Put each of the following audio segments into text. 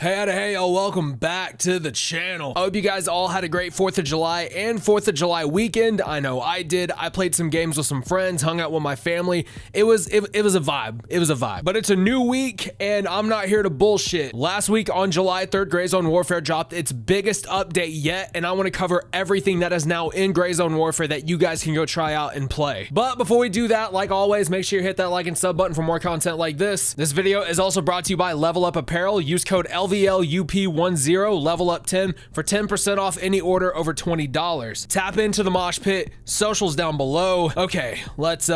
Hey, welcome back to the channel. I hope you guys all had a great 4th of July and 4th of July weekend. I know I did. I played some games with some friends, hung out with my family. It was a vibe. It was a vibe. But it's a new week and I'm not here to bullshit. Last week on July 3rd, Gray Zone Warfare dropped its biggest update yet, and I want to cover everything that is now in Gray Zone Warfare that you guys can go try out and play. But before we do that, like always, make sure you hit that like and sub button for more content like this. This video is also brought to you by Level Up Apparel. Use code LVLUP10 Level Up 10 for 10% off any order over $20. Tap into the mosh pit, socials down below. Okay, let's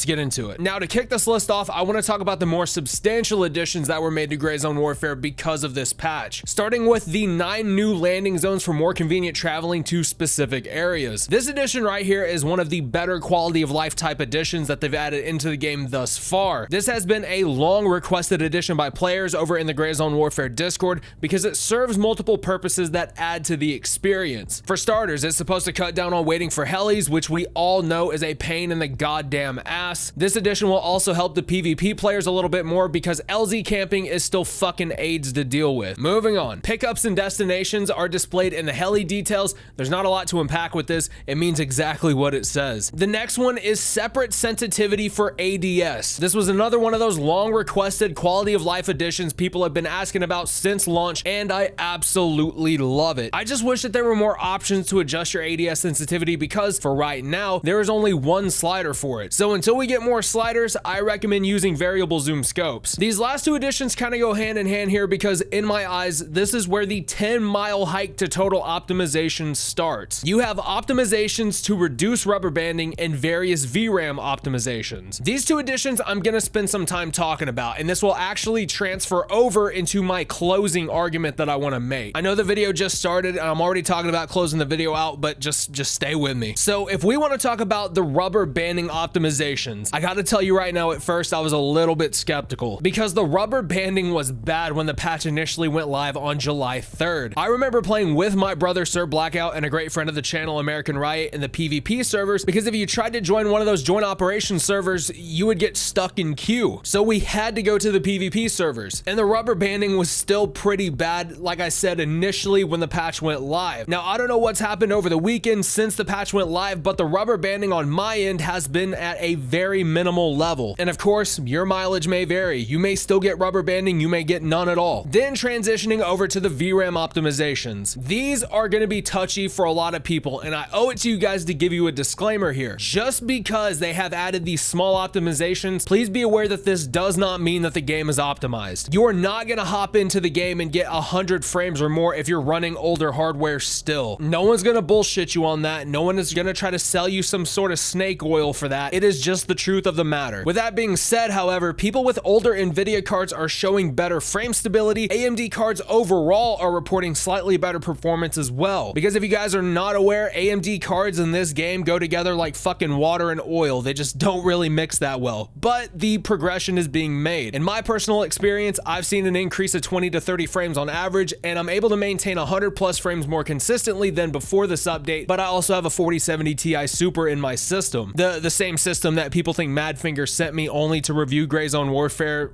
get into it. Now to kick this list off, I want to talk about the more substantial additions that were made to Gray Zone Warfare because of this patch. Starting with the 9 new landing zones for more convenient traveling to specific areas. This addition right here is one of the better quality of life type additions that they've added into the game thus far. This has been a long requested addition by players over in the Gray Zone Warfare Discord because it serves multiple purposes that add to the experience. For starters, it's supposed to cut down on waiting for helis, which we all know is a pain in the goddamn ass. This addition will also help the PvP players a little bit more because LZ camping is still fucking AIDS to deal with. Moving on, pickups and destinations are displayed in the heli details. There's not a lot to unpack with this. It means exactly what it says. The next one is separate sensitivity for ADS. This was another one of those long requested quality of life additions people have been asking about since launch, and I absolutely love it. I just wish that there were more options to adjust your ADS sensitivity because for right now, there is only one slider for it. So until we get more sliders, I recommend using variable zoom scopes. These last two additions kind of go hand in hand here because in my eyes, this is where the 10-mile hike to total optimization starts. You have optimizations to reduce rubber banding and various VRAM optimizations. These two additions I'm gonna spend some time talking about, and this will actually transfer over into my closing argument that I want to make. I know the video just started and I'm already talking about closing the video out, but just stay with me. So if we want to talk about the rubber banding optimizations, I gotta tell you right now, at first I was a little bit skeptical because the rubber banding was bad when the patch initially went live on July 3rd. I remember playing with my brother Sir Blackout and a great friend of the channel American Riot in the PvP servers because if you tried to join one of those joint operations servers, you would get stuck in queue. So we had to go to the PvP servers, and the rubber banding was still pretty bad, like I said initially when the patch went live. Now I don't know what's happened over the weekend since the patch went live, but the rubber banding on my end has been at a very minimal level. And of course, your mileage may vary. You may still get rubber banding, you may get none at all. Then transitioning over to the VRAM optimizations. These are going to be touchy for a lot of people, and I owe it to you guys to give you a disclaimer here. Just because they have added these small optimizations, please be aware that this does not mean that the game is optimized. You are not going to hop into the game and get 100 frames or more if you're running older hardware still. No one's gonna bullshit you on that. No one is gonna try to sell you some sort of snake oil for that. It is just the truth of the matter. With that being said, however, people with older Nvidia cards are showing better frame stability. AMD cards overall are reporting slightly better performance as well. Because if you guys are not aware, AMD cards in this game go together like fucking water and oil. They just don't really mix that well. But the progression is being made. In my personal experience, I've seen an increase of 20 to 30 frames on average, and I'm able to maintain 100 plus frames more consistently than before this update, but I also have a 4070 Ti Super in my system. The same system that people think Madfinger sent me only to review Gray Zone Warfare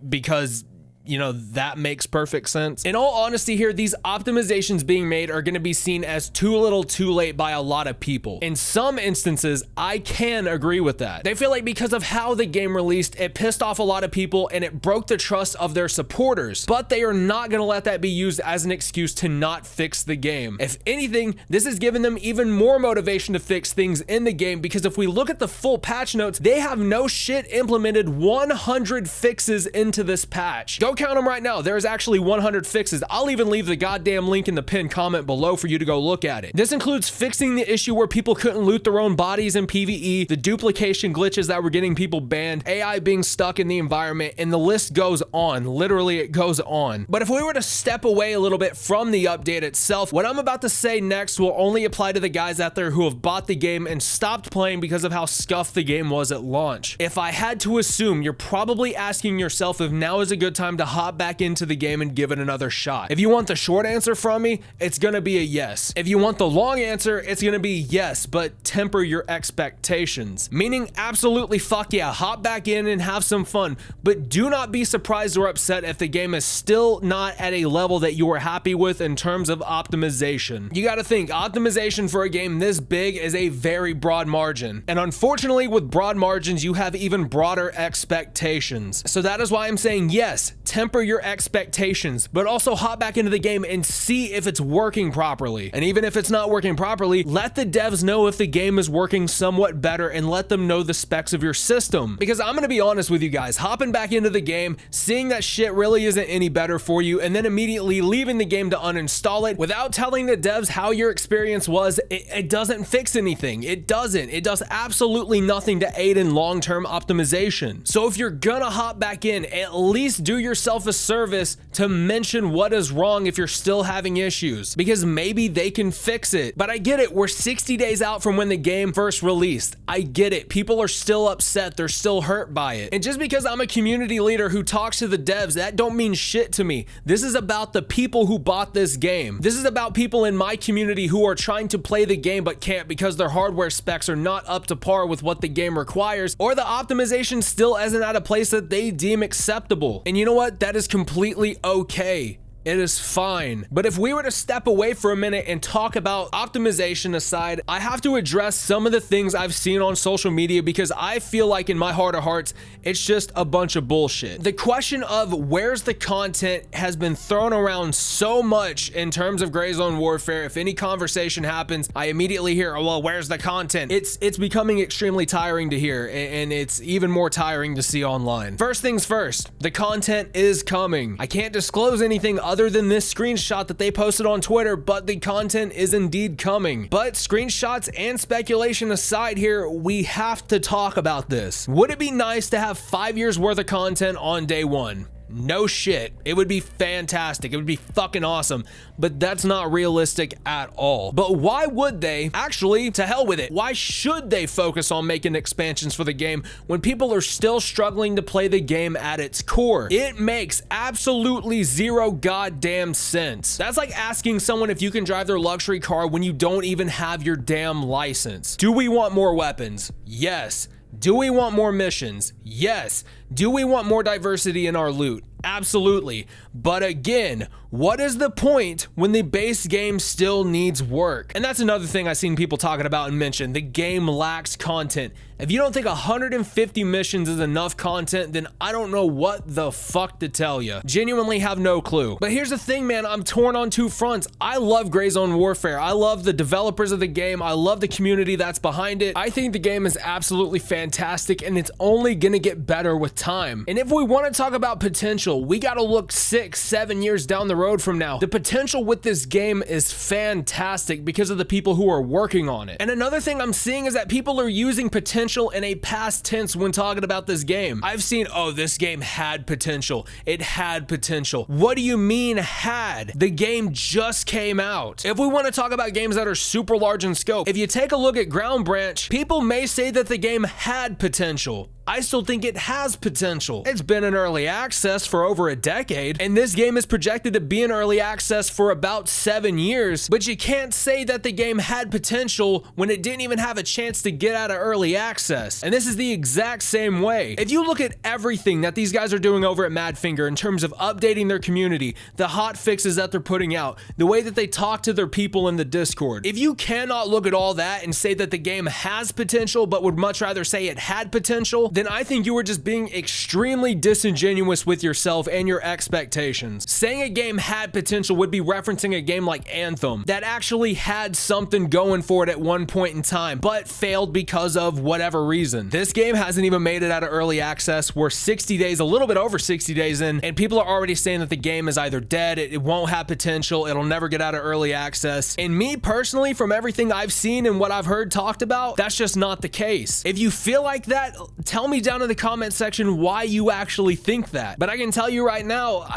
because, you know, that makes perfect sense. In all honesty here, these optimizations being made are going to be seen as too little too late by a lot of people. In some instances, I can agree with that. They feel like because of how the game released, it pissed off a lot of people and it broke the trust of their supporters, but they are not going to let that be used as an excuse to not fix the game. If anything, this has given them even more motivation to fix things in the game because if we look at the full patch notes, they have no shit implemented 100 fixes into this patch. Go count them right now. There's actually 100 fixes. I'll even leave the goddamn link in the pinned comment below for you to go look at it. This includes fixing the issue where people couldn't loot their own bodies in PvE, the duplication glitches that were getting people banned, AI being stuck in the environment, and the list goes on. Literally, it goes on. But if we were to step away a little bit from the update itself, what I'm about to say next will only apply to the guys out there who have bought the game and stopped playing because of how scuffed the game was at launch. If I had to assume, you're probably asking yourself if now is a good time to to hop back into the game and give it another shot? If you want the short answer from me, it's gonna be a yes. If you want the long answer, it's gonna be yes, but temper your expectations. Meaning absolutely fuck yeah, hop back in and have some fun, but do not be surprised or upset if the game is still not at a level that you are happy with in terms of optimization. You gotta think, optimization for a game this big is a very broad margin. And unfortunately, with broad margins, you have even broader expectations. So that is why I'm saying yes, temper your expectations, but also hop back into the game and see if it's working properly. And even if it's not working properly, let the devs know if the game is working somewhat better and let them know the specs of your system. Because I'm gonna be honest with you guys, hopping back into the game, seeing that shit really isn't any better for you, and then immediately leaving the game to uninstall it without telling the devs how your experience was, it doesn't fix anything. It doesn't. It does absolutely nothing to aid in long-term optimization. So if you're gonna hop back in, at least do yourself a service to mention what is wrong if you're still having issues, because maybe they can fix it. But I get it, we're 60 days out from when the game first released. I get it, people are still upset, they're still hurt by it. And just because I'm a community leader who talks to the devs, that don't mean shit to me. This is about the people who bought this game. This is about people in my community who are trying to play the game but can't because their hardware specs are not up to par with what the game requires, or the optimization still isn't at a place that they deem acceptable. And you know what? That is completely okay. It is fine. But if we were to step away for a minute and talk about optimization aside, I have to address some of the things I've seen on social media because I feel like in my heart of hearts, it's just a bunch of bullshit. The question of where's the content has been thrown around so much in terms of Gray Zone Warfare. If any conversation happens, I immediately hear, oh, well, where's the content? It's becoming extremely tiring to hear, and it's even more tiring to see online. First things first, the content is coming. I can't disclose anything other than this screenshot that they posted on Twitter, but the content is indeed coming. But screenshots and speculation aside here, we have to talk about this. Would it be nice to have 5 years worth of content on day one? No shit. It would be fantastic. It would be fucking awesome, but that's not realistic at all. But why would they? Actually, to hell with it. Why should they focus on making expansions for the game when people are still struggling to play the game at its core? It makes absolutely zero goddamn sense. That's like asking someone if you can drive their luxury car when you don't even have your damn license. Do we want more weapons? Yes. Do we want more missions? Yes. Do we want more diversity in our loot? Absolutely. But again, what is the point when the base game still needs work? And that's another thing I've seen people talking about and mention. The game lacks content. If you don't think 150 missions is enough content, then I don't know what the fuck to tell you. Genuinely have no clue. But here's the thing, man. I'm torn on two fronts. I love Gray Zone Warfare. I love the developers of the game. I love the community that's behind it. I think the game is absolutely fantastic, and it's only gonna get better with time. And if we want to talk about potential, we got to look 6-7 years down the road from now. The potential with this game is fantastic because of the people who are working on it. And another thing I'm seeing is that people are using potential in a past tense when talking about this game. I've seen, oh, this game had potential. It had potential. What do you mean had? The game just came out. If we want to talk about games that are super large in scope, if you take a look at Ground Branch, people may say that the game had potential. I still think it has potential. It's been in early access for over a decade, and this game is projected to be in early access for about 7 years, but you can't say that the game had potential when it didn't even have a chance to get out of early access. And this is the exact same way. If you look at everything that these guys are doing over at Madfinger in terms of updating their community, the hot fixes that they're putting out, the way that they talk to their people in the Discord, if you cannot look at all that and say that the game has potential but would much rather say it had potential, then I think you were just being extremely disingenuous with yourself and your expectations. Saying a game had potential would be referencing a game like Anthem that actually had something going for it at one point in time, but failed because of whatever reason. This game hasn't even made it out of early access. We're 60 days, a little bit over 60 days in, and people are already saying that the game is either dead, it won't have potential, it'll never get out of early access. And me personally, from everything I've seen and what I've heard talked about, that's just not the case. If you feel like that, tell tell me down in the comment section why you actually think that. But I can tell you right now,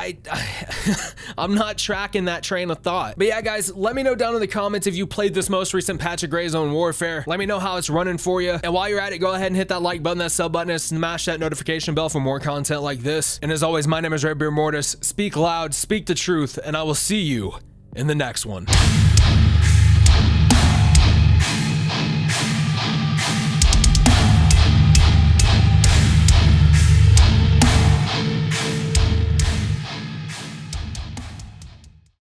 I'm not tracking that train of thought. But yeah, guys, let me know down in the comments if you played this most recent patch of Gray Zone Warfare. Let me know how it's running for you. And while you're at it, go ahead and hit that like button, that sub button, and smash that notification bell for more content like this. And as always, my name is Redbeard Mortis. Speak loud, speak the truth, and I will see you in the next one.